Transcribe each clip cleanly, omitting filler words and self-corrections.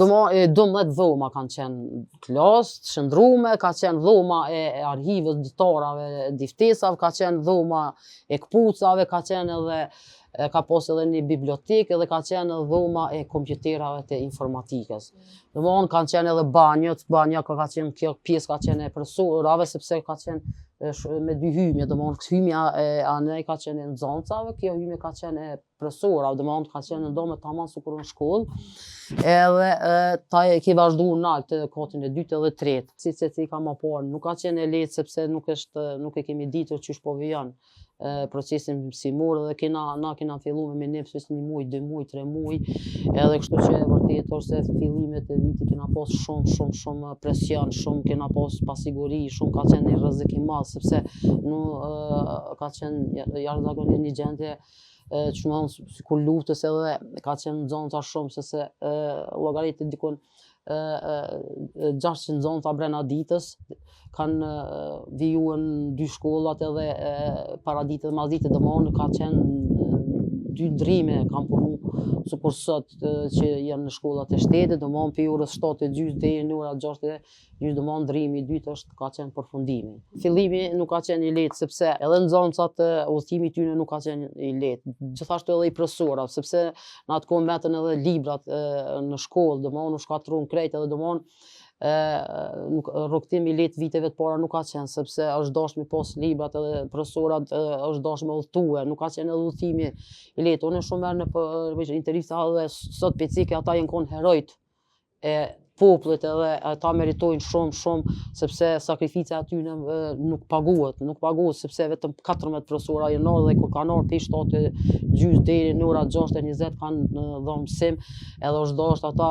12 dhoma kanë qenë klasë, të shëndrume, ka qenë dhoma e arhivës ditarave, diftesave, ka qenë dhoma e kpucave, ka qenë edhe ka pas edhe një bibliotekë edhe ka qenë edhe dhoma e kompjuterave të informatikës. Domthonë kanë qenë edhe banjët, banja ka qenë kjo pjesë ka qenë e profesorave sepse ka qenë me 2 hymje, domthonë hymja e anej ka qenë e nxënësave, kjo hymje ka qenë e profesorave, domthonë ka qenë ndonë tamam sikur në shkollë. Edhe ta e ke vazhduar nalt të katin e dytë edhe tretë. Si ka më parë, nuk ka qenë e lehtë sepse nuk e kemi ditur çish po vijon procesin mësimor edhe na kena filluar me nefsës 1 muaj, 2 muaj, 3 muaj, edhe kështu që vërtet ose fillimet e vitit kena pas shumë presion, shumë kena pas pasiguri, shumë ka qenë një rrezik i madh sepse ka qenë jashtëzakonisht një gjendje që më thonë sikur luftës edhe ka qenë nxënësa shumë se llogaritë dikon 600 nxënësa brenda ditës kanë vijuar në 2 shkollat edhe para ditës dhe mas ditës domthonë ka qenë 2 ndrime kanë punu sikur sot që janë në shkollat e shtetit, domthonë prej orës 7:30 deri në orën 6:30, domthonë ndrimi i dytë ka qenë përfundimi. Fillimi nuk ka qenë i lehtë sepse edhe nxënësat udhëtimi tyne nuk ka qenë i lehtë. Gjithashtu edhe i profesorëve, sepse në atë kohë mbetën edhe librat në shkollë, domthonë u shkatruan krejt edhe domthonë rrugtimi i lehtë viteve të para nuk ka qenë sepse është dashur me pas librat edhe profesorat është dashur me udhëtue, nuk ka qenë edhe udhëtimi i lehtë. Unë shumë merr në intervista edhe sot pecike ata janë kon herojt e popullit edhe ata meritojnë shumë sepse sakrifica aty nuk paguhet sepse vetëm 14 profesora janë ardhur dhe kur kanë ardhur prej 7:30 deri në ora 6:20 kanë dhënë mësim edhe është dashur ata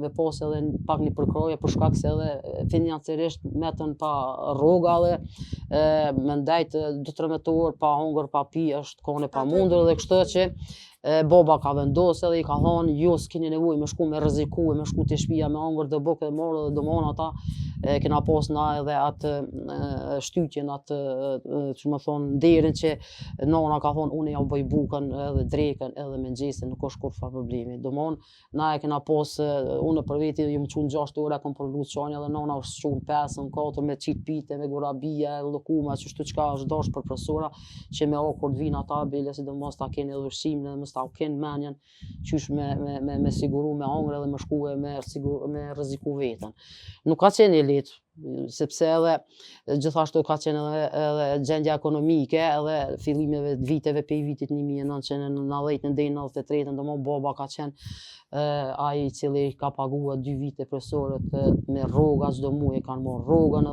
me pas edhe pak një përkraje për shkak se edhe financiarisht metën pa rroga dhe me ndajt 2-3 orë pa hungër pa pi është kohën e pamundur dhe kështu që baba ka vendosur edhe i ka thonë jo s'keni nevojë me shku me rrezikue, me shku te shtëpia me hungër dhe bukë dhe morë dhe domon ata kena pas na edhe atë shtytjen atë që më thonë nderin që nona ka thonë unë ja bëj bukën edhe drekën edhe mëngjesin nuk është kurrë problemi. Domon na e kena pas unë për veti jam çun 6 orë kam përvlu çanja edhe nona është çun 5 4 me çit pite me gurabia llokuma çështu çka është dash për profesora që me kur të vinë ata bile sidomos ta kenë edhe ushqimin edhe mos ta kenë menjen qysh me siguru me hungër edhe me shkue me rreziku veten. Nuk ka qenë i lehtë sepse edhe gjithashtu ka qenë edhe gjendja ekonomike edhe fillimeve të viteve prej vitit 1990 deri në 93 domon baba ka qenë ai i cili ka paguar 2 vite profesorët me rroga çdo muaj kanë marrë rrogën